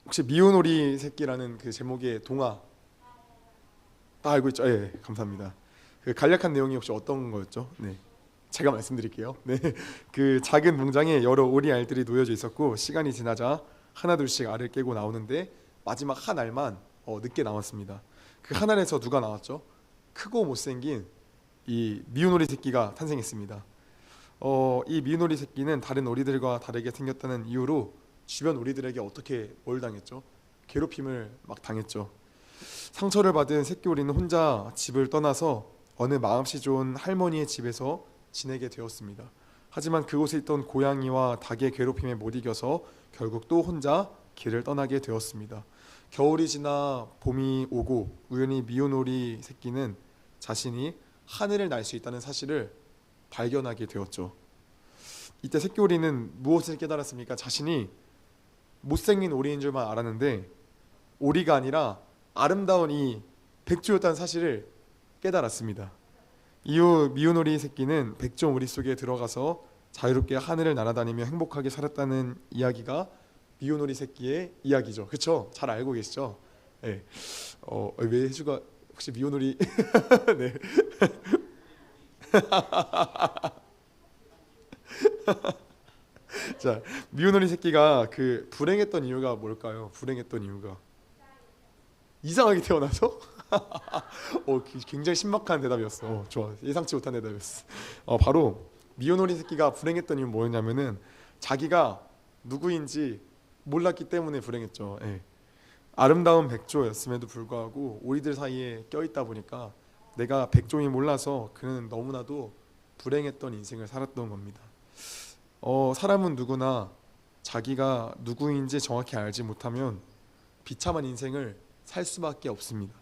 혹시 미운 오리 새끼라는 그 제목의 동화 알고 있죠? 예, 감사합니다. 그 간략한 내용이 혹시 어떤 거였죠? 네. 제가 말씀드릴게요. 네. 그 작은 농장에 여러 오리 알들이 놓여져 있었고 시간이 지나자 하나둘씩 알을 깨고 나오는데 마지막 한 알만 늦게 나왔습니다. 그 한 알에서 누가 나왔죠? 크고 못생긴 이 미운 오리 새끼가 탄생했습니다. 이 미운 오리 새끼는 다른 오리들과 다르게 생겼다는 이유로 주변 오리들에게 어떻게 뭘 당했죠? 괴롭힘을 막 당했죠. 상처를 받은 새끼 오리는 혼자 집을 떠나서 어느 마음씨 좋은 할머니의 집에서 지내게 되었습니다. 하지만 그곳에 있던 고양이와 닭의 괴롭힘에 못 이겨서 결국 또 혼자 길을 떠나게 되었습니다. 겨울이 지나 봄이 오고 우연히 미운 오리 새끼는 자신이 하늘을 날 수 있다는 사실을 발견하게 되었죠. 이때 새끼 오리는 무엇을 깨달았습니까? 자신이 못생긴 오리인 줄만 알았는데 오리가 아니라 아름다운 이 백조였다는 사실을 깨달았습니다. 이후 미운 오리 새끼는 백종 오리 속에 들어가서 자유롭게 하늘을 날아다니며 행복하게 살았다는 이야기가 미운 오리 새끼의 이야기죠. 그렇죠? 잘 알고 계시죠? 네. 왜 해주가 혹시 미운 오리 네. 자, 미운 오리 새끼가 그 불행했던 이유가 뭘까요? 불행했던 이유가 이상하게 태어나서? 굉장히 신박한 대답이었어. 좋아. 예상치 못한 대답이었어. 바로 미오노리 새끼가 불행했던 이유는 뭐였냐면은 자기가 누구인지 몰랐기 때문에 불행했죠. 예. 아름다운 백조였음에도 불구하고 오리들 사이에 껴있다 보니까 내가 백종이 몰라서 그는 너무나도 불행했던 인생을 살았던 겁니다. 사람은 누구나 자기가 누구인지 정확히 알지 못하면 비참한 인생을 살 수밖에 없습니다.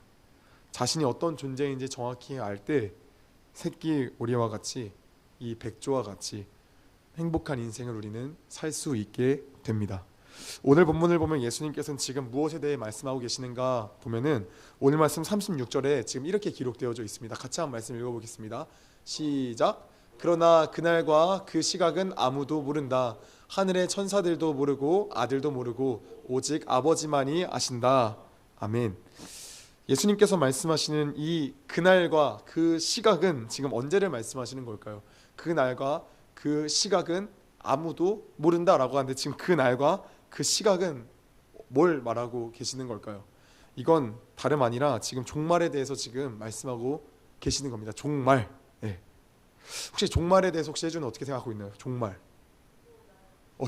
자신이 어떤 존재인지 정확히 알 때 새끼 오리와 같이 이 백조와 같이 행복한 인생을 우리는 살 수 있게 됩니다. 오늘 본문을 보면 예수님께서는 지금 무엇에 대해 말씀하고 계시는가 보면은 오늘 말씀 36절에 지금 이렇게 기록되어져 있습니다. 같이 한번 말씀 읽어보겠습니다. 시작. 그러나 그날과 그 시각은 아무도 모른다. 하늘의 천사들도 모르고 아들도 모르고 오직 아버지만이 아신다. 아멘. 예수님께서 말씀하시는 이 그날과 그 시각은 지금 언제를 말씀하시는 걸까요? 그날과 그 시각은 아무도 모른다라고 하는데 지금 그날과 그 시각은 뭘 말하고 계시는 걸까요? 이건 다름 아니라 지금 종말에 대해서 지금 말씀하고 계시는 겁니다. 종말. 네. 혹시 종말에 대해서 혹시 해주는 어떻게 생각하고 있나요? 종말.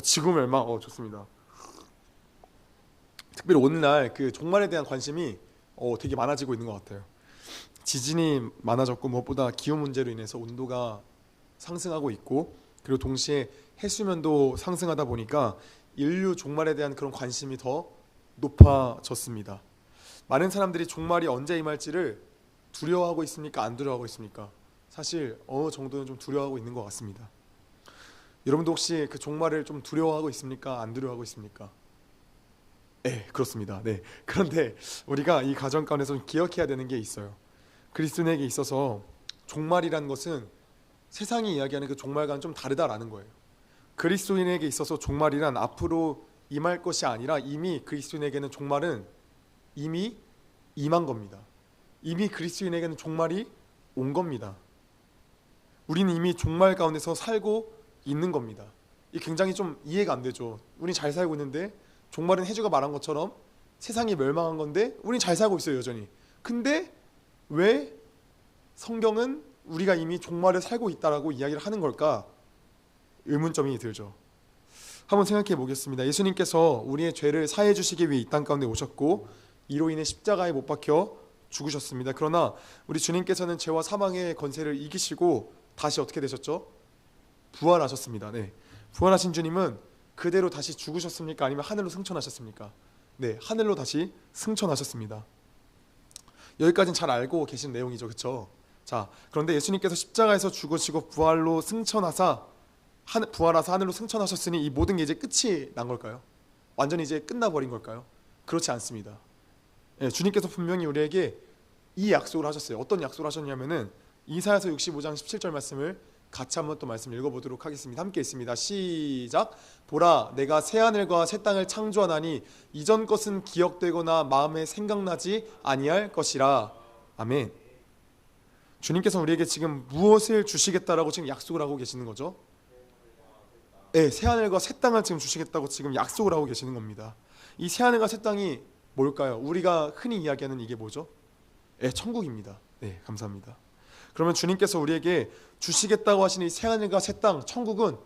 지구 멸망. 좋습니다. 특별히 오늘날 그 종말에 대한 관심이 되게 많아지고 있는 것 같아요. 지진이 많아졌고 무엇보다 기후 문제로 인해서 온도가 상승하고 있고 그리고 동시에 해수면도 상승하다 보니까 인류 종말에 대한 그런 관심이 더 높아졌습니다. 많은 사람들이 종말이 언제 임할지를 두려워하고 있습니까? 안 두려워하고 있습니까? 사실 어느 정도는 좀 두려워하고 있는 것 같습니다. 여러분도 혹시 그 종말을 좀 두려워하고 있습니까? 안 두려워하고 있습니까? 네, 그렇습니다. 네. 그런데 우리가 이 가정 가운데서 기억해야 되는 게 있어요. 그리스도인에게 있어서 종말이라는 것은 세상이 이야기하는 그 종말과는 좀 다르다라는 거예요. 그리스도인에게 있어서 종말이란 앞으로 임할 것이 아니라 이미 그리스도인에게는 종말은 이미 임한 겁니다. 이미 그리스도인에게는 종말이 온 겁니다. 우리는 이미 종말 가운데서 살고 있는 겁니다. 이 굉장히 좀 이해가 안 되죠. 우리 잘 살고 있는데 종말은 해주가 말한 것처럼 세상이 멸망한 건데 우린 잘 살고 있어요 여전히. 근데 왜 성경은 우리가 이미 종말을 살고 있다라고 이야기를 하는 걸까? 의문점이 들죠. 한번 생각해 보겠습니다. 예수님께서 우리의 죄를 사해 주시기 위해 이 땅 가운데 오셨고 이로 인해 십자가에 못 박혀 죽으셨습니다. 그러나 우리 주님께서는 죄와 사망의 권세를 이기시고 다시 어떻게 되셨죠? 부활하셨습니다. 네. 부활하신 주님은 그대로 다시 죽으셨습니까? 아니면 하늘로 승천하셨습니까? 네, 하늘로 다시 승천하셨습니다. 여기까지는 잘 알고 계신 내용이죠, 그렇죠? 자, 그런데 예수님께서 십자가에서 죽으시고 부활하사 하늘로 승천하셨으니 이 모든 게 이제 끝이 난 걸까요? 완전히 이제 끝나버린 걸까요? 그렇지 않습니다. 네, 주님께서 분명히 우리에게 이 약속을 하셨어요. 어떤 약속을 하셨냐면은 이사야서 65장 17절 말씀을 같이 한번 또 말씀 읽어보도록 하겠습니다. 함께 있습니다. 시작. 보라, 내가 새하늘과 새 땅을 창조하나니 이전 것은 기억되거나 마음에 생각나지 아니할 것이라. 아멘. 주님께서 우리에게 지금 무엇을 주시겠다라고 지금 약속을 하고 계시는 거죠? 네, 새하늘과 새 땅을 지금 주시겠다고 지금 약속을 하고 계시는 겁니다. 이 새하늘과 새 땅이 뭘까요? 우리가 흔히 이야기하는 이게 뭐죠? 네, 천국입니다. 네, 감사합니다. 그러면 주님께서 우리에게 주시겠다고 하시는 이 새하늘과 새 땅, 천국은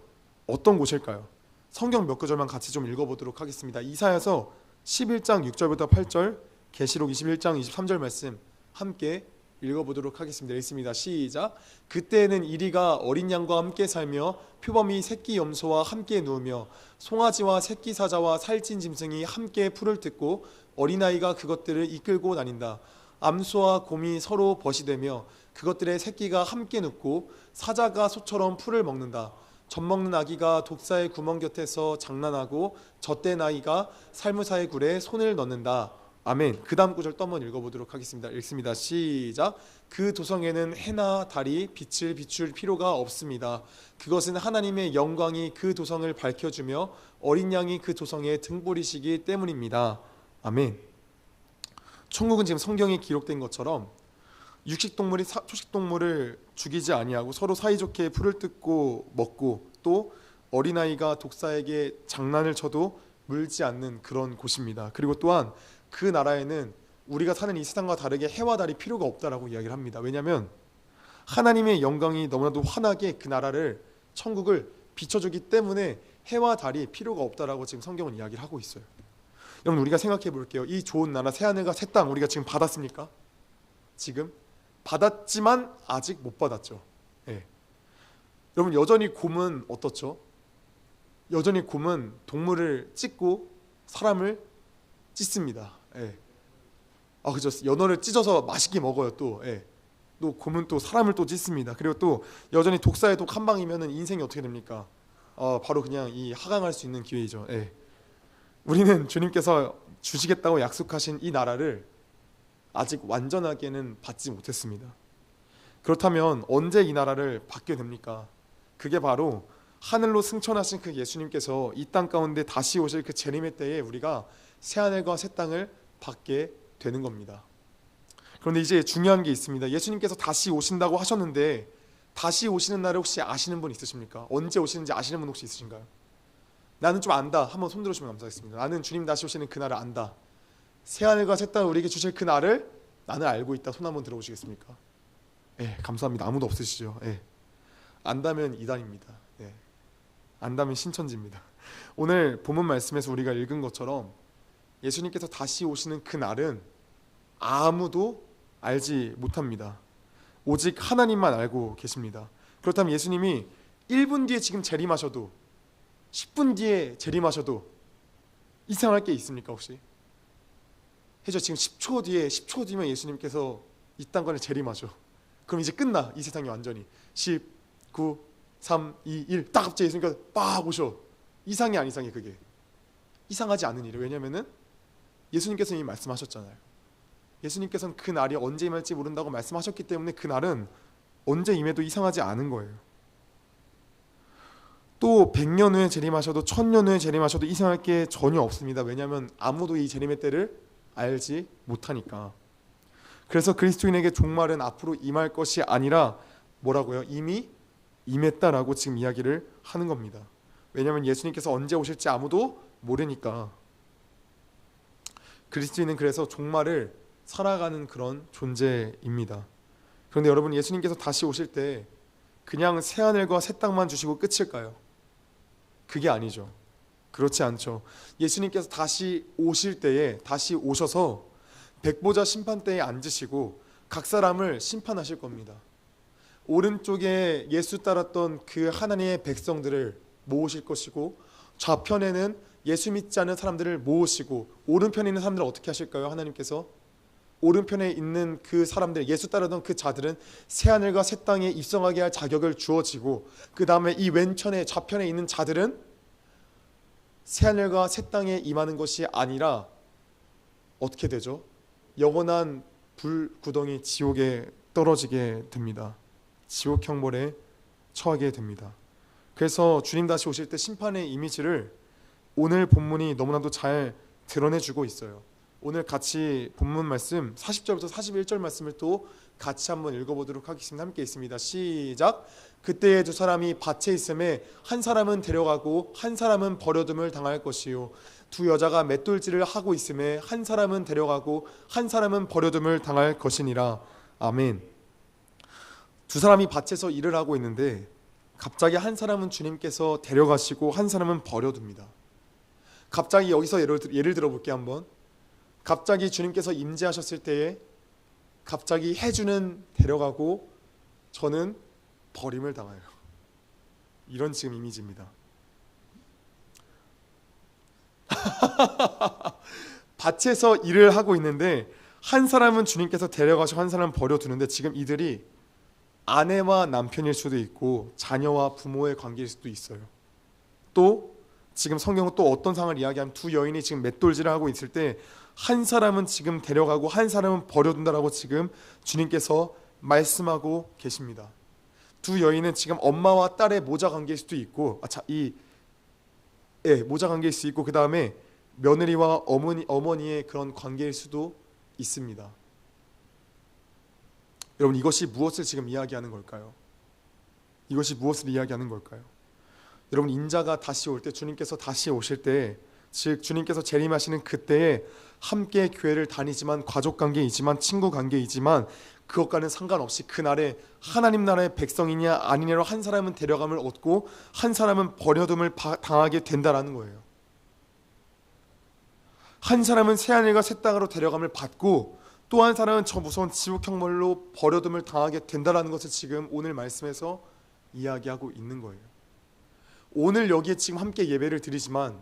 어떤 곳일까요? 성경 몇 구절만 같이 좀 읽어보도록 하겠습니다. 이사야서 11장 6절부터 8절, 계시록 21장 23절 말씀 함께 읽어보도록 하겠습니다. 읽습니다. 시작. 그때에는 이리가 어린 양과 함께 살며 표범이 새끼 염소와 함께 누우며 송아지와 새끼 사자와 살찐 짐승이 함께 풀을 뜯고 어린아이가 그것들을 이끌고 다닌다. 암소와 곰이 서로 벗이되며 그것들의 새끼가 함께 눕고 사자가 소처럼 풀을 먹는다. 젖먹는 아기가 독사의 구멍 곁에서 장난하고 젖된 아이가 살무사의 굴에 손을 넣는다. 아멘. 그 다음 구절 또 한번 읽어보도록 하겠습니다. 읽습니다. 시작. 그 도성에는 해나 달이 빛을 비출 필요가 없습니다. 그것은 하나님의 영광이 그 도성을 밝혀주며 어린 양이 그 도성의 등불이시기 때문입니다. 아멘. 천국은 지금 성경에 기록된 것처럼 육식동물이 초식동물을 죽이지 아니하고 서로 사이좋게 풀을 뜯고 먹고 또 어린아이가 독사에게 장난을 쳐도 물지 않는 그런 곳입니다. 그리고 또한 그 나라에는 우리가 사는 이 세상과 다르게 해와 달이 필요가 없다라고 이야기를 합니다. 왜냐하면 하나님의 영광이 너무나도 환하게 그 나라를, 천국을 비춰주기 때문에 해와 달이 필요가 없다라고 지금 성경은 이야기를 하고 있어요. 여러분, 우리가 생각해 볼게요. 이 좋은 나라 새하늘과 새 땅 우리가 지금 받았습니까? 지금 받았지만 아직 못 받았죠. 예. 여러분, 여전히 곰은 어떻죠? 여전히 곰은 동물을 찢고 사람을 찢습니다. 예. 그죠. 연어를 찢어서 맛있게 먹어요. 또, 예. 또 곰은 또 사람을 또 찢습니다. 그리고 또 여전히 독사의 독 한 방이면은 인생이 어떻게 됩니까? 바로 그냥 이 하강할 수 있는 기회이죠. 예. 우리는 주님께서 주시겠다고 약속하신 이 나라를 아직 완전하게는 받지 못했습니다. 그렇다면 언제 이 나라를 받게 됩니까? 그게 바로 하늘로 승천하신 그 예수님께서 이 땅 가운데 다시 오실 그 재림의 때에 우리가 새하늘과 새 땅을 받게 되는 겁니다. 그런데 이제 중요한 게 있습니다. 예수님께서 다시 오신다고 하셨는데 다시 오시는 날을 혹시 아시는 분 있으십니까? 언제 오시는지 아시는 분 혹시 있으신가요? 나는 좀 안다. 한번 손 들어주시면 감사하겠습니다. 나는 주님 다시 오시는 그날을 안다. 새하늘과 새 땅을 우리에게 주실 그 날을 나는 알고 있다. 손 한번 들어보시겠습니까? 예, 감사합니다. 아무도 없으시죠? 예. 안다면 이단입니다. 예. 안다면 신천지입니다. 오늘 본문 말씀에서 우리가 읽은 것처럼 예수님께서 다시 오시는 그 날은 아무도 알지 못합니다. 오직 하나님만 알고 계십니다. 그렇다면 예수님이 1분 뒤에 지금 재림하셔도 10분 뒤에 재림하셔도 이상할 게 있습니까 혹시? 해죠. 지금 10초 뒤면 예수님께서 이 땅권에 재림하죠. 그럼 이제 끝나. 이 세상이 완전히 10, 9, 3, 2, 1 딱 갑자기 예수님께서 빡 오셔. 이상해 안 이상해? 그게 이상하지 않은 일이에요. 왜냐면은 예수님께서 이미 말씀하셨잖아요. 예수님께서는 그 날이 언제 임할지 모른다고 말씀하셨기 때문에 그 날은 언제 임해도 이상하지 않은 거예요. 또 100년 후에 재림하셔도 1000년 후에 재림하셔도 이상할 게 전혀 없습니다. 왜냐하면 아무도 이 재림의 때를 알지 못하니까. 그래서 그리스도인에게 종말은 앞으로 임할 것이 아니라 뭐라고요? 이미 임했다라고 지금 이야기를 하는 겁니다. 왜냐하면 예수님께서 언제 오실지 아무도 모르니까. 그리스도인은 그래서 종말을 살아가는 그런 존재입니다. 그런데 여러분, 예수님께서 다시 오실 때 그냥 새하늘과 새 땅만 주시고 끝일까요? 그게 아니죠. 그렇지 않죠. 예수님께서 다시 오실 때에 다시 오셔서 백보자 심판대에 앉으시고 각 사람을 심판하실 겁니다. 오른쪽에 예수 따랐던 그 하나님의 백성들을 모으실 것이고 좌편에는 예수 믿지 않는 사람들을 모으시고 오른편에 있는 사람들을 어떻게 하실까요? 하나님께서 오른편에 있는 그 사람들, 예수 따르던 그 자들은 새하늘과 새 땅에 입성하게 할 자격을 주어지고 그 다음에 이 왼편에 좌편에 있는 자들은 새하늘과 새 땅에 임하는 것이 아니라 어떻게 되죠? 영원한 불구덩이 지옥에 떨어지게 됩니다. 지옥 형벌에 처하게 됩니다. 그래서 주님 다시 오실 때 심판의 이미지를 오늘 본문이 너무나도 잘 드러내주고 있어요. 오늘 같이 본문 말씀 40절부터 41절 말씀을 또 같이 한번 읽어보도록 하겠습니다. 함께 있습니다. 시작. 그때에 두 사람이 밭에 있음에 한 사람은 데려가고 한 사람은 버려둠을 당할 것이요 두 여자가 맷돌질을 하고 있음에 한 사람은 데려가고 한 사람은 버려둠을 당할 것이니라. 아멘. 두 사람이 밭에서 일을 하고 있는데 갑자기 한 사람은 주님께서 데려가시고 한 사람은 버려둡니다. 갑자기 여기서 예를 들어볼게요. 한번 갑자기 주님께서 임재하셨을 때에 갑자기 해주는 데려가고 저는 버림을 당해요. 이런 지금 이미지입니다. 밭에서 일을 하고 있는데 한 사람은 주님께서 데려가시고 한 사람은 버려두는데 지금 이들이 아내와 남편일 수도 있고 자녀와 부모의 관계일 수도 있어요. 또 지금 성경은 또 어떤 상황을 이야기하면 두 여인이 지금 맷돌질을 하고 있을 때 한 사람은 지금 데려가고 한 사람은 버려둔다라고 지금 주님께서 말씀하고 계십니다. 두 여인은 지금 엄마와 딸의 모자 관계일 수도 있고 모자 관계일 수 있고 그 다음에 며느리와 어머니의 그런 관계일 수도 있습니다. 여러분 이것이 무엇을 지금 이야기하는 걸까요? 이것이 무엇을 이야기하는 걸까요? 여러분 인자가 다시 올 때 주님께서 다시 오실 때 즉 주님께서 재림하시는 그때에 함께 교회를 다니지만 가족관계이지만 친구관계이지만 그것과는 상관없이 그날에 하나님 나라의 백성이냐 아니냐로 한 사람은 데려감을 얻고 한 사람은 버려둠을 당하게 된다라는 거예요. 한 사람은 새하늘과 새 땅으로 데려감을 받고 또 한 사람은 저 무서운 지옥형벌로 버려둠을 당하게 된다라는 것을 지금 오늘 말씀에서 이야기하고 있는 거예요. 오늘 여기에 지금 함께 예배를 드리지만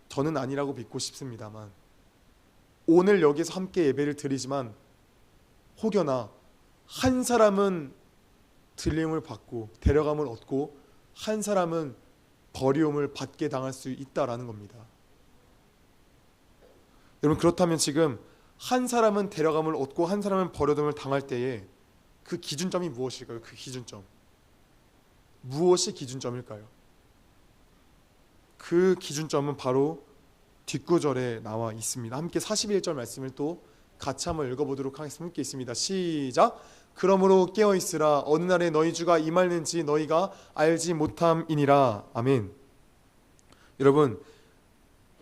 저는 아니라고 믿고 싶습니다만 오늘 여기서 함께 예배를 드리지만 혹여나 한 사람은 들림을 받고 데려감을 얻고 한 사람은 버리움을 받게 당할 수 있다라는 겁니다. 여러분 그렇다면 지금 한 사람은 데려감을 얻고 한 사람은 버려둠을 당할 때에 그 기준점이 무엇일까요? 그 기준점 무엇이 기준점일까요? 그 기준점은 바로 뒷구절에 나와 있습니다. 함께 41절 말씀을 또 같이 한번 읽어보도록 하겠습니다. 함께 있습니다. 시작. 그러므로 깨어있으라. 어느 날에 너희 주가 임하는지 너희가 알지 못함이니라. 아멘. 여러분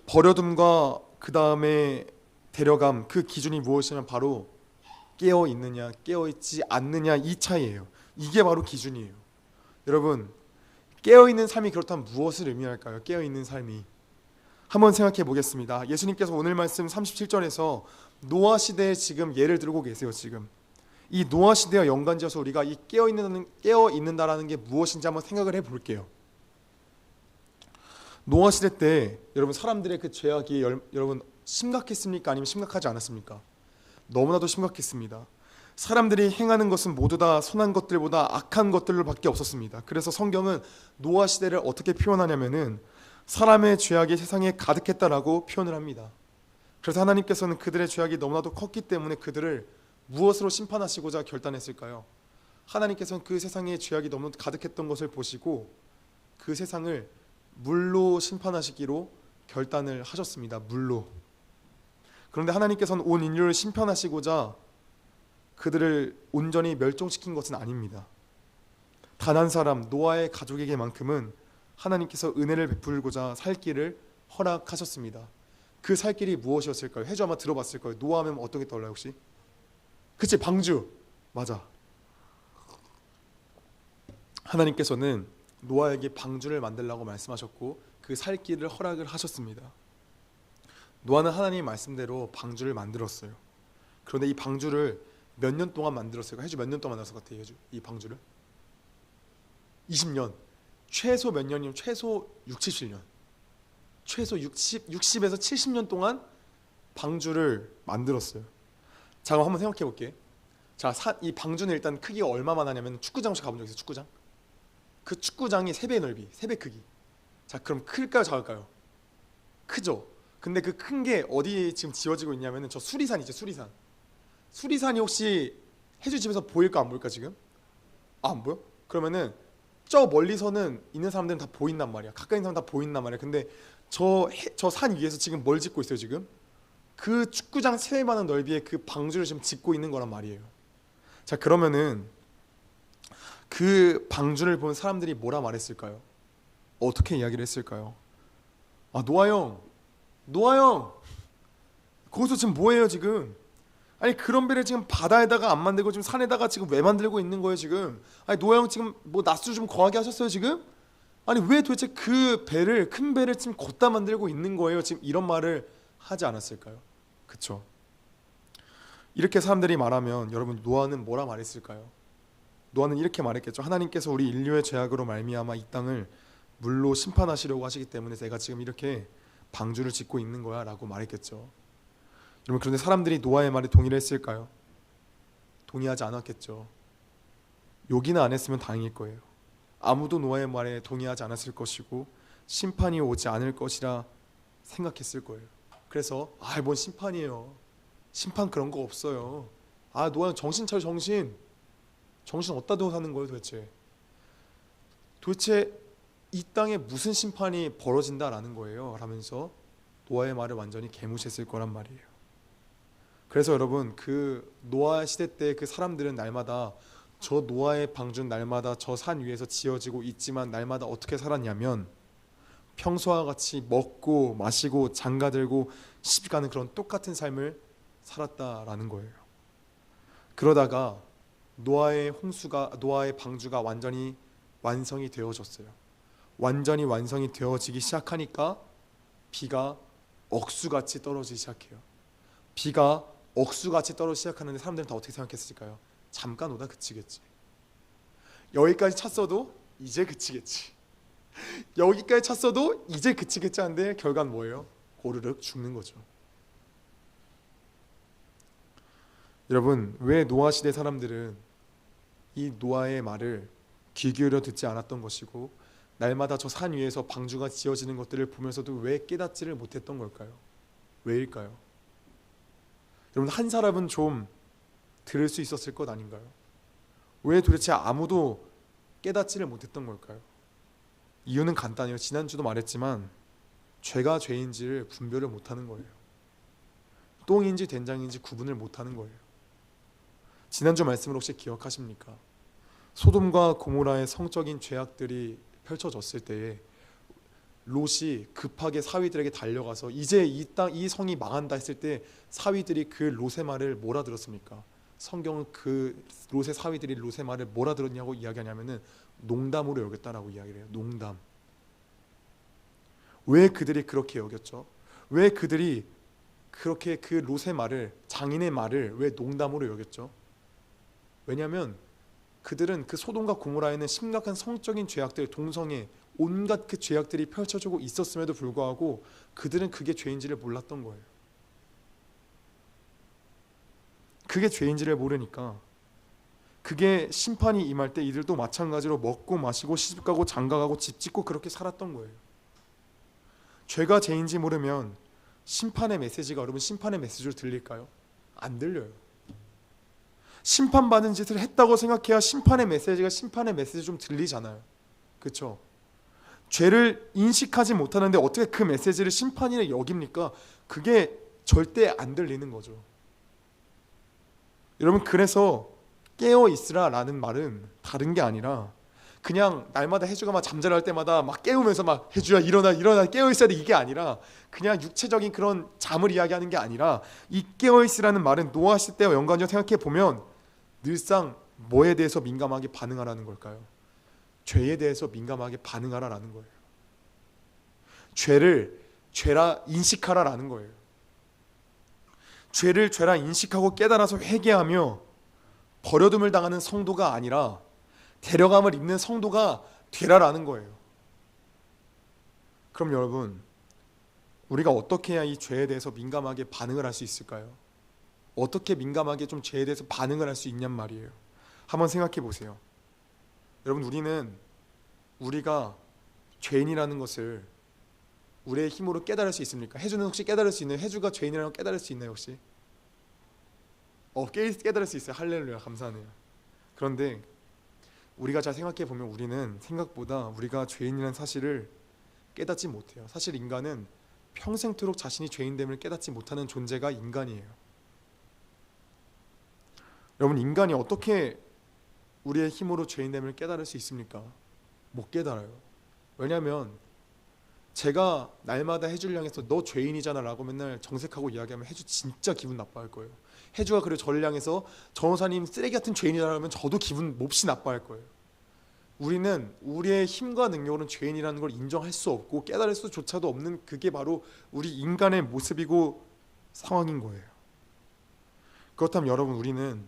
버려둠과 그 다음에 데려감 그 기준이 무엇이냐면 바로 깨어있느냐 깨어있지 않느냐 이 차이예요. 이게 바로 기준이에요. 여러분 깨어있는 삶이 그렇다면 무엇을 의미할까요? 깨어있는 삶이 한번 생각해 보겠습니다. 예수님께서 오늘 말씀 37절에서 노아 시대에 지금 예를 들고 계세요. 지금 이 노아 시대와 연관지어서 우리가 이 깨어있는다라는 게 무엇인지 한번 생각을 해볼게요. 노아 시대 때 여러분 사람들의 그 죄악이 여러분 심각했습니까? 아니면 심각하지 않았습니까? 너무나도 심각했습니다. 사람들이 행하는 것은 모두 다 선한 것들보다 악한 것들로밖에 없었습니다. 그래서 성경은 노아 시대를 어떻게 표현하냐면은 사람의 죄악이 세상에 가득했다라고 표현을 합니다. 그래서 하나님께서는 그들의 죄악이 너무나도 컸기 때문에 그들을 무엇으로 심판하시고자 결단했을까요? 하나님께서는 그 세상에 죄악이 너무 가득했던 것을 보시고 그 세상을 물로 심판하시기로 결단을 하셨습니다. 물로. 그런데 하나님께서는 온 인류를 심판하시고자 그들을 온전히 멸종시킨 것은 아닙니다. 단 한 사람 노아의 가족에게만큼은 하나님께서 은혜를 베풀고자 살 길을 허락하셨습니다. 그 살 길이 무엇이었을까요? 해주 아마 들어봤을 거예요. 노아 하면 어떤 게 떠올라요 혹시? 그치 방주. 맞아. 하나님께서는 노아에게 방주를 만들라고 말씀하셨고 그 살 길을 허락을 하셨습니다. 노아는 하나님의 말씀대로 방주를 만들었어요. 그런데 이 방주를 몇 년 동안 만들었어요? 해주 몇 년 동안 만들었을 것 같아요? 해주 이 방주를 20년. 최소 몇 년이면 최소 6, 70년. 최소 60에서 70년 동안 방주를 만들었어요. 자, 그럼 한번 생각해 볼게. 자, 이 방주는 일단 크기가 얼마만 하냐면 축구장 혹시 가본 적 있어요? 축구장? 그 축구장이 3배 넓이, 3배 크기. 자, 그럼 클까요, 작을까요? 크죠. 근데 그 큰 게 어디 지금 지어지고 있냐면은 저 수리산 있죠, 수리산. 수리산이 혹시 해주 집에서 보일까 안 보일까 지금? 아, 안 보여? 그러면은 저 멀리서는 있는 사람들은 다 보인단 말이야. 가까이 있는 사람 다 보인단 말이야. 근데 저 산 위에서 지금 뭘 짓고 있어요 지금? 그 축구장 세배만한 넓이의 그 방주를 지금 짓고 있는 거란 말이에요. 자, 그러면은 그 방주를 본 사람들이 뭐라 말했을까요? 어떻게 이야기를 했을까요? 아, 노아 형, 거기서 지금 뭐해요 지금? 아니, 그런 배를 지금 바다에다가 안 만들고 지금 산에다가 지금 왜 만들고 있는 거예요 지금? 아니, 노아 형 지금 뭐 낮술 좀 거하게 하셨어요 지금? 아니, 왜 도대체 그 배를, 큰 배를 지금 걷다 만들고 있는 거예요? 지금 이런 말을 하지 않았을까요? 그쵸? 이렇게 사람들이 말하면 여러분, 노아는 뭐라 말했을까요? 노아는 이렇게 말했겠죠. 하나님께서 우리 인류의 죄악으로 말미암아 이 땅을 물로 심판하시려고 하시기 때문에 내가 지금 이렇게 방주를 짓고 있는 거야 라고 말했겠죠. 여러분, 그런데 사람들이 노아의 말에 동의를 했을까요? 동의하지 않았겠죠. 욕이나 안 했으면 다행일 거예요. 아무도 노아의 말에 동의하지 않았을 것이고 심판이 오지 않을 것이라 생각했을 거예요. 그래서 뭔 심판이에요. 심판 그런 거 없어요. 노아 정신 차려, 정신 어디다 두고 사는 거예요 도대체. 이 땅에 무슨 심판이 벌어진다라는 거예요 라면서 노아의 말을 완전히 개무시했을 거란 말이에요. 그래서 여러분, 그 노아 시대 때 그 사람들은 날마다, 저 노아의 방주는 날마다 저 산 위에서 지어지고 있지만 날마다 어떻게 살았냐면 평소와 같이 먹고 마시고 장가들고 시집가는 그런 똑같은 삶을 살았다라는 거예요. 그러다가 노아의 방주가 완전히 완성이 되어졌어요. 완전히 완성이 되어지기 시작하니까 비가 억수같이 떨어지기 시작해요. 비가 억수같이 떨어지기 시작하는데 사람들은 다 어떻게 생각했을까요? 잠깐 오다 그치겠지. 여기까지 찼어도 이제 그치겠지. 여기까지 찼어도 이제 그치겠지 하는데 결과는 뭐예요? 고르륵 죽는 거죠. 여러분, 왜 노아 시대 사람들은 이 노아의 말을 귀 기울여 듣지 않았던 것이고 날마다 저 산 위에서 방주가 지어지는 것들을 보면서도 왜 깨닫지를 못했던 걸까요? 왜일까요? 여러분, 한 사람은 좀 들을 수 있었을 것 아닌가요? 왜 도대체 아무도 깨닫지를 못했던 걸까요? 이유는 간단해요. 지난주도 말했지만 죄가 죄인지를 분별을 못하는 거예요. 똥인지 된장인지 구분을 못하는 거예요. 지난주 말씀을 혹시 기억하십니까? 소돔과 고모라의 성적인 죄악들이 펼쳐졌을 때에 롯이 급하게 사위들에게 달려가서 이제 이 성이 망한다 했을 때 사위들이 그 롯의 말을 뭐라 들었습니까? 성경은 그 롯의 사위들이 롯의 말을 뭐라 들었냐고 이야기하냐면은 농담으로 여겼다라고 이야기를 해요. 농담. 왜 그들이 그렇게 여겼죠? 왜 그들이 그렇게 그 롯의 말을, 장인의 말을 왜 농담으로 여겼죠? 왜냐하면 그들은 그 소돔과 고모라에는 심각한 성적인 죄악들, 동성애, 온갖 그 죄악들이 펼쳐지고 있었음에도 불구하고 그들은 그게 죄인지를 몰랐던 거예요. 그게 죄인지를 모르니까 그게 심판이 임할 때 이들도 마찬가지로 먹고 마시고 시집가고 장가가고 집 짓고 그렇게 살았던 거예요. 죄가 죄인지 모르면 심판의 메시지가, 여러분, 심판의 메시지로 들릴까요? 안 들려요. 심판받은 짓을 했다고 생각해야 심판의 메시지 좀 들리잖아요. 그렇죠? 죄를 인식하지 못하는데 어떻게 그 메시지를 심판이라 여깁니까? 그게 절대 안 들리는 거죠. 여러분, 그래서 깨어 있으라 라는 말은 다른 게 아니라 그냥 날마다 해주가 막 잠자할 때마다 막 깨우면서 막 해주야 일어나 깨어 있어야 돼, 이게 아니라 그냥 육체적인 그런 잠을 이야기하는 게 아니라 이 깨어 있으라는 말은 노아 시대와 연관지어 생각해 보면 늘상 뭐에 대해서 민감하게 반응하라는 걸까요? 죄에 대해서 민감하게 반응하라라는 거예요. 죄를 죄라 인식하라라는 거예요. 죄를 죄라 인식하고 깨달아서 회개하며 버려둠을 당하는 성도가 아니라 데려감을 입는 성도가 되라라는 거예요. 그럼 여러분, 우리가 어떻게 해야 이 죄에 대해서 민감하게 반응을 할 수 있을까요? 어떻게 민감하게 좀 죄에 대해서 반응을 할 수 있냔 말이에요. 한번 생각해 보세요. 여러분, 우리가 죄인이라는 것을 우리의 힘으로 깨달을 수 있습니까? 해주는 혹시 깨달을 수 있나요? 해주가 죄인이라는 걸 깨달을 수 있나요 혹시? 깨달을 수 있어요. 할렐루야, 감사하네요. 그런데 우리가 잘 생각해 보면 우리는 생각보다 우리가 죄인이라는 사실을 깨닫지 못해요. 사실 인간은 평생토록 자신이 죄인됨을 깨닫지 못하는 존재가 인간이에요. 여러분, 인간이 어떻게 우리의 힘으로 죄인됨을 깨달을 수 있습니까? 못 깨달아요. 왜냐하면 제가 날마다 해주를 향해서 너 죄인이잖아 라고 맨날 정색하고 이야기하면 해주 진짜 기분 나빠할 거예요. 해주가 그리고 저를 향해서 전호사님 쓰레기 같은 죄인이라 하면 저도 기분 몹시 나빠할 거예요. 우리는 우리의 힘과 능력으로는 죄인이라는 걸 인정할 수 없고 깨달을 수조차도 없는, 그게 바로 우리 인간의 모습이고 상황인 거예요. 그렇다면 여러분, 우리는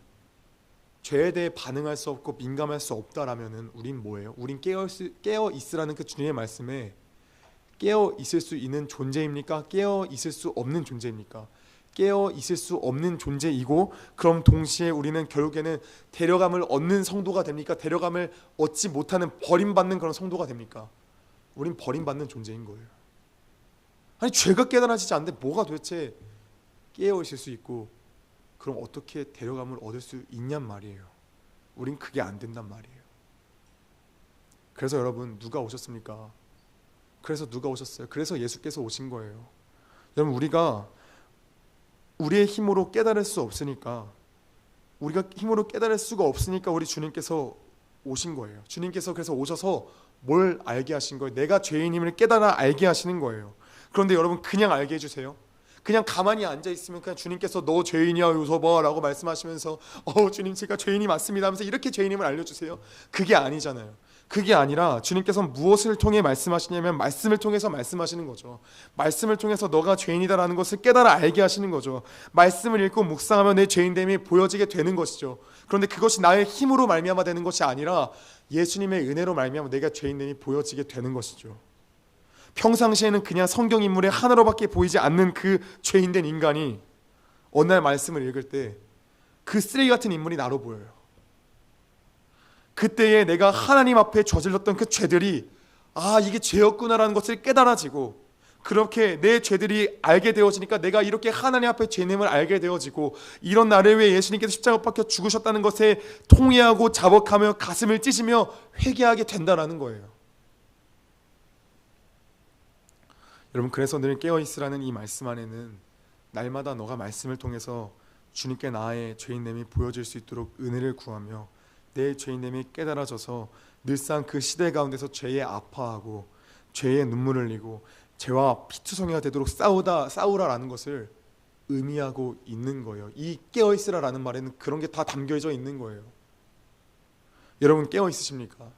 죄에 대해 반응할 수 없고 민감할 수 없다라면은 우린 뭐예요? 우린 깨어 있으라는 그 주님의 말씀에 깨어 있을 수 있는 존재입니까? 깨어 있을 수 없는 존재입니까? 깨어 있을 수 없는 존재이고, 그럼 동시에 우리는 결국에는 데려감을 얻는 성도가 됩니까? 데려감을 얻지 못하는 버림받는 그런 성도가 됩니까? 우린 버림받는 존재인 거예요. 아니, 죄가 깨달아지지 않는데 뭐가 도대체 깨어 있을 수 있고 그럼 어떻게 데려감을 얻을 수 있냔 말이에요. 우린 그게 안 된단 말이에요. 그래서 여러분, 누가 오셨습니까? 그래서 누가 오셨어요? 그래서 예수께서 오신 거예요. 여러분, 우리가 우리의 힘으로 깨달을 수 없으니까, 우리가 힘으로 깨달을 수가 없으니까 우리 주님께서 오신 거예요. 주님께서 그래서 오셔서 뭘 알게 하신 거예요? 내가 죄인임을 깨달아 알게 하시는 거예요. 그런데 여러분, 그냥 알게 해주세요? 그냥 가만히 앉아있으면 그냥 주님께서 너 죄인이야 요서봐 라고 말씀하시면서 주님 제가 죄인이 맞습니다 하면서 이렇게 죄인임을 알려주세요? 그게 아니잖아요. 그게 아니라 주님께서 무엇을 통해 말씀하시냐면 말씀을 통해서 말씀하시는 거죠. 말씀을 통해서 너가 죄인이다라는 것을 깨달아 알게 하시는 거죠. 말씀을 읽고 묵상하면 내 죄인됨이 보여지게 되는 것이죠. 그런데 그것이 나의 힘으로 말미암아 되는 것이 아니라 예수님의 은혜로 말미암아 내가 죄인됨이 보여지게 되는 것이죠. 평상시에는 그냥 성경 인물의 하나로밖에 보이지 않는 그 죄인된 인간이 어느 날 말씀을 읽을 때 그 쓰레기 같은 인물이 나로 보여요. 그때에 내가 하나님 앞에 저질렀던 그 죄들이 이게 죄였구나라는 것을 깨달아지고, 그렇게 내 죄들이 알게 되어지니까 내가 이렇게 하나님 앞에 죄됨을 알게 되어지고, 이런 나를 위해 예수님께서 십자가 박혀 죽으셨다는 것에 통회하고 자복하며 가슴을 찢으며 회개하게 된다라는 거예요. 여러분, 그래서 늘 깨어있으라는 이 말씀 안에는 날마다 너가 말씀을 통해서 주님께 나의 죄인됨이 보여질 수 있도록 은혜를 구하며 내 죄인됨이 깨달아져서 늘상 그 시대 가운데서 죄에 아파하고 죄에 눈물을 흘리고 죄와 피투성이가 되도록 싸우라라는 것을 의미하고 있는 거예요. 이 깨어있으라라는 말에는 그런 게 다 담겨져 있는 거예요. 여러분, 깨어있으십니까?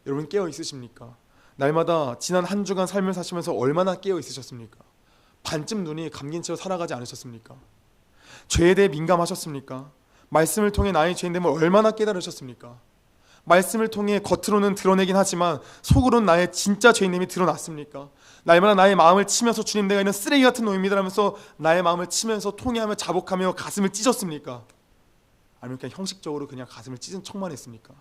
여러분, 깨어있으십니까? 날마다 지난 한 주간 삶을 사시면서 얼마나 깨어 있으셨습니까? 반쯤 눈이 감긴 채로 살아가지 않으셨습니까? 죄에 대해 민감하셨습니까? 말씀을 통해 나의 죄인됨을 얼마나 깨달으셨습니까? 말씀을 통해 겉으로는 드러내긴 하지만 속으로는 나의 진짜 죄인됨이 드러났습니까? 날마다 나의 마음을 치면서 주님 내가 이는 쓰레기 같은 놈입니다 하면서 나의 마음을 치면서 통회하며 자복하며 가슴을 찢었습니까? 아니면 그냥 형식적으로 그냥 가슴을 찢은 척만 했습니까?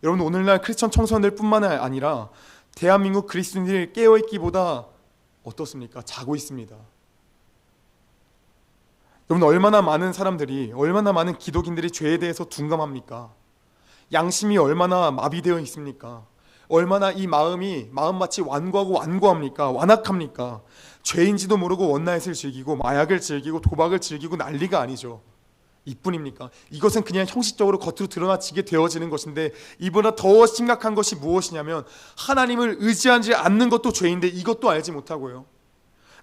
여러분, 오늘날 크리스천 청소년들 뿐만 아니라 대한민국 그리스도인들이 깨어있기보다 어떻습니까? 자고 있습니다. 여러분, 얼마나 많은 사람들이, 얼마나 많은 기독인들이 죄에 대해서 둔감합니까? 양심이 얼마나 마비되어 있습니까? 얼마나 이 마음마치 완고합니까? 완악합니까? 죄인지도 모르고 원나잇을 즐기고 마약을 즐기고 도박을 즐기고 난리가 아니죠. 이뿐입니까? 이것은 그냥 형식적으로 겉으로 드러나지게 되어지는 것인데, 이보다 더 심각한 것이 무엇이냐면 하나님을 의지하지 않는 것도 죄인데 이것도 알지 못하고요.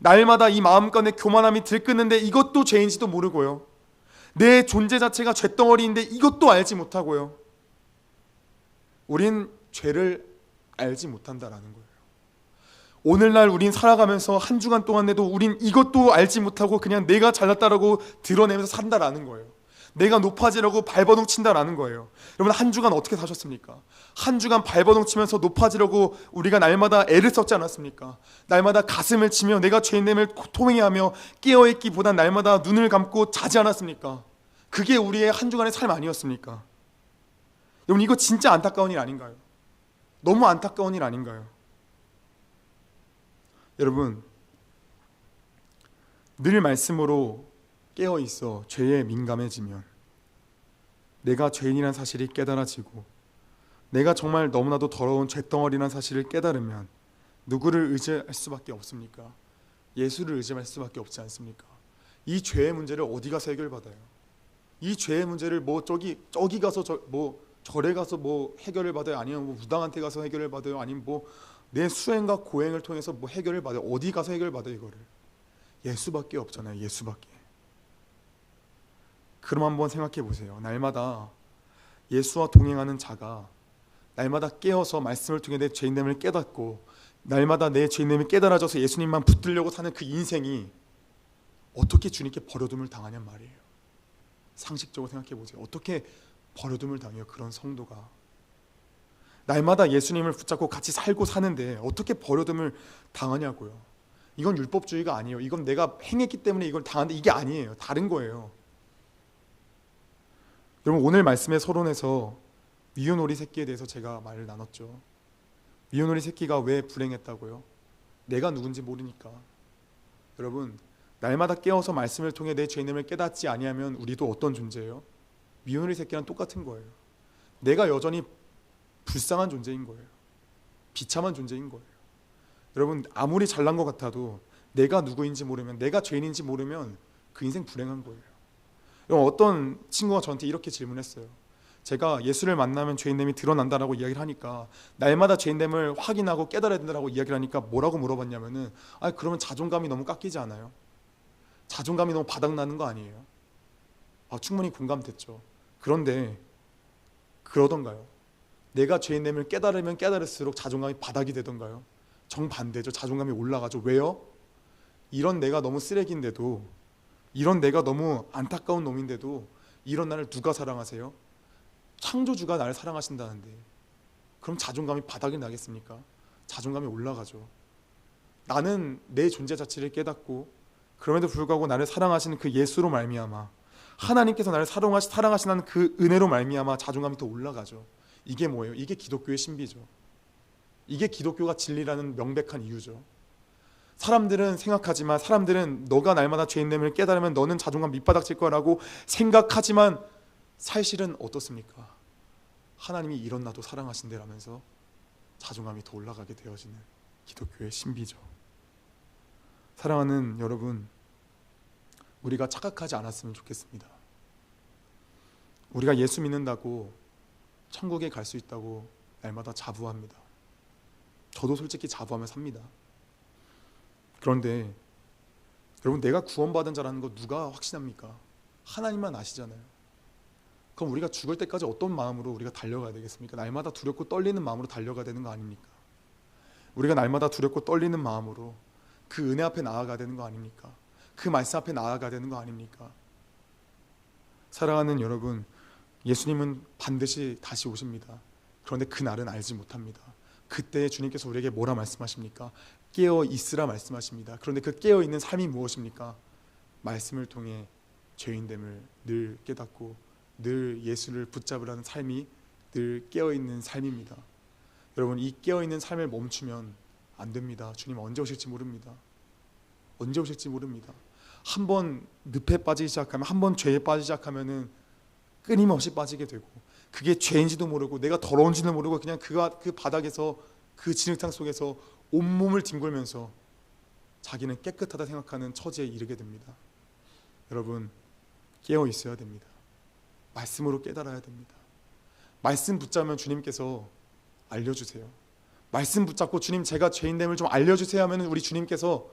날마다 이 마음간의 교만함이 들끓는데 이것도 죄인지도 모르고요. 내 존재 자체가 쇳덩어리인데 이것도 알지 못하고요. 우린 죄를 알지 못한다라는 거예요. 오늘날 우린 살아가면서 한 주간 동안에도 우린 이것도 알지 못하고 그냥 내가 잘났다라고 드러내면서 산다라는 거예요. 내가 높아지려고 발버둥 친다라는 거예요. 여러분, 한 주간 어떻게 사셨습니까? 한 주간 발버둥 치면서 높아지려고 우리가 날마다 애를 썼지 않았습니까? 날마다 가슴을 치며 내가 죄인됨을 토맹해하며 깨어있기보단 날마다 눈을 감고 자지 않았습니까? 그게 우리의 한 주간의 삶 아니었습니까? 여러분, 이거 진짜 안타까운 일 아닌가요? 너무 안타까운 일 아닌가요? 여러분, 늘 말씀으로 깨어있어 죄에 민감해지면 내가 죄인이라는 사실이 깨달아지고 내가 정말 너무나도 더러운 죄덩어리라는 사실을 깨달으면 누구를 의지할 수밖에 없습니까? 예수를 의지할 수밖에 없지 않습니까? 이 죄의 문제를 어디 가서 해결받아요? 이 죄의 문제를 뭐 저기 가서 절에 가서 뭐 해결을 받아요? 아니면 뭐 무당한테 가서 해결을 받아요? 아니면 뭐 내 수행과 고행을 통해서 뭐 해결을 받아요? 어디 가서 해결받아요 이거를? 예수밖에 없잖아요. 예수밖에. 그럼 한번 생각해 보세요. 날마다 예수와 동행하는 자가 날마다 깨어서 말씀을 통해 내 죄인됨을 깨닫고 날마다 내 죄인됨이 깨달아져서 예수님만 붙들려고 사는 그 인생이 어떻게 주님께 버려둠을 당하냔 말이에요. 상식적으로 생각해 보세요. 어떻게 버려둠을 당해요? 그런 성도가 날마다 예수님을 붙잡고 같이 살고 사는데 어떻게 버려둠을 당하냐고요. 이건 율법주의가 아니에요. 이건 내가 행했기 때문에 이걸 당한다, 이게 아니에요. 다른 거예요. 여러분, 오늘 말씀의 서론에서 미운오리 새끼에 대해서 제가 말을 나눴죠. 미운오리 새끼가 왜 불행했다고요? 내가 누군지 모르니까. 여러분, 날마다 깨어서 말씀을 통해 내 죄인임을 깨닫지 아니하면 우리도 어떤 존재예요? 미운오리 새끼랑 똑같은 거예요. 내가 여전히 불쌍한 존재인 거예요. 비참한 존재인 거예요. 여러분, 아무리 잘난 것 같아도 내가 누구인지 모르면, 내가 죄인인지 모르면 그 인생 불행한 거예요. 여러분, 어떤 친구가 저한테 이렇게 질문했어요. 제가 예수를 만나면 죄인됨이 드러난다라고 이야기를 하니까, 날마다 죄인됨을 확인하고 깨달아야 된다라고 이야기를 하니까 뭐라고 물어봤냐면은, 그러면 자존감이 너무 깎이지 않아요? 자존감이 너무 바닥나는 거 아니에요? 충분히 공감됐죠. 그런데 그러던가요? 내가 죄인됨을 깨달으면 깨달을수록 자존감이 바닥이 되던가요? 정반대죠. 자존감이 올라가죠. 왜요? 이런 내가 너무 쓰레기인데도, 이런 내가 너무 안타까운 놈인데도 이런 나를 누가 사랑하세요? 창조주가 나를 사랑하신다는데 그럼 자존감이 바닥이 나겠습니까? 자존감이 올라가죠. 나는 내 존재 자체를 깨닫고 그럼에도 불구하고 나를 사랑하시는 그 예수로 말미암아, 하나님께서 나를 사랑하시는 그 은혜로 말미암아 자존감이 더 올라가죠. 이게 뭐예요? 이게 기독교의 신비죠. 이게 기독교가 진리라는 명백한 이유죠. 사람들은 생각하지만, 사람들은 너가 날마다 죄인됨을 깨달으면 너는 자존감 밑바닥칠 거라고 생각하지만 사실은 어떻습니까? 하나님이 이런 나도 사랑하신대라면서 자존감이 더 올라가게 되어지는 기독교의 신비죠. 사랑하는 여러분, 우리가 착각하지 않았으면 좋겠습니다. 우리가 예수 믿는다고 천국에 갈 수 있다고 날마다 자부합니다. 저도 솔직히 자부하며 삽니다. 그런데 여러분, 내가 구원받은 자라는 거 누가 확신합니까? 하나님만 아시잖아요. 그럼 우리가 죽을 때까지 어떤 마음으로 우리가 달려가야 되겠습니까? 날마다 두렵고 떨리는 마음으로 달려가야 되는 거 아닙니까? 우리가 날마다 두렵고 떨리는 마음으로 그 은혜 앞에 나아가야 되는 거 아닙니까? 그 말씀 앞에 나아가야 되는 거 아닙니까? 사랑하는 여러분, 예수님은 반드시 다시 오십니다. 그런데 그날은 알지 못합니다. 그때 주님께서 우리에게 뭐라 말씀하십니까? 깨어 있으라 말씀하십니다. 그런데 그 깨어 있는 삶이 무엇입니까? 말씀을 통해 죄인됨을 늘 깨닫고 늘 예수를 붙잡으라는 삶이 늘 깨어 있는 삶입니다. 여러분, 이 깨어 있는 삶을 멈추면 안 됩니다. 주님 언제 오실지 모릅니다. 언제 오실지 모릅니다. 한번 늪에 빠지기 시작하면, 한번 죄에 빠지기 시작하면은 끊임없이 빠지게 되고, 그게 죄인지도 모르고 내가 더러운지도 모르고 그냥 그 바닥에서, 그 진흙탕 속에서 온몸을 뒹굴면서 자기는 깨끗하다 생각하는 처지에 이르게 됩니다. 여러분, 깨어 있어야 됩니다. 말씀으로 깨달아야 됩니다. 말씀 붙잡으면 주님께서 알려주세요. 말씀 붙잡고 주님, 제가 죄인됨을 좀 알려주세요 하면 우리 주님께서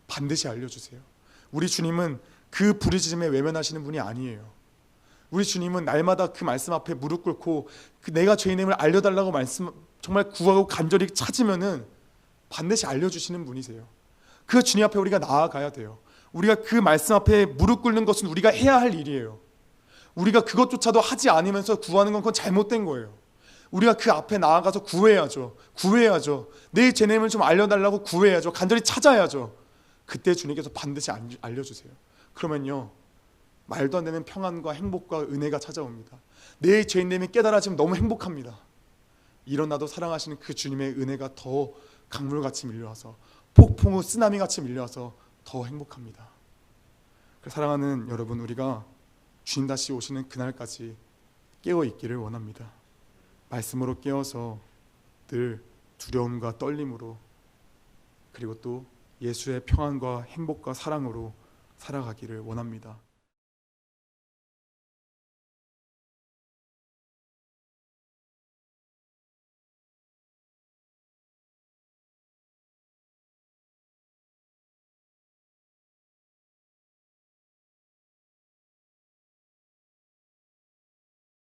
반드시 알려주세요. 우리 주님은 그 부르짖음에 외면하시는 분이 아니에요. 우리 주님은 날마다 그 말씀 앞에 무릎 꿇고 내가 죄인임을 알려달라고 말씀 정말 구하고 간절히 찾으면은 반드시 알려주시는 분이세요. 그 주님 앞에 우리가 나아가야 돼요. 우리가 그 말씀 앞에 무릎 꿇는 것은 우리가 해야 할 일이에요. 우리가 그것조차도 하지 않으면서 구하는 건 그건 잘못된 거예요. 우리가 그 앞에 나아가서 구해야죠. 내 죄인임을 좀 알려달라고 구해야죠. 간절히 찾아야죠. 그때 주님께서 반드시 알려주세요. 그러면요, 말도 안 되는 평안과 행복과 은혜가 찾아옵니다. 내 죄인됨이 깨달아지면 너무 행복합니다. 이런 나도 사랑하시는 그 주님의 은혜가 더 강물같이 밀려와서, 폭풍 후 쓰나미같이 밀려와서 더 행복합니다. 사랑하는 여러분, 우리가 주님 다시 오시는 그날까지 깨어 있기를 원합니다. 말씀으로 깨어서 늘 두려움과 떨림으로, 그리고 또 예수의 평안과 행복과 사랑으로 살아가기를 원합니다.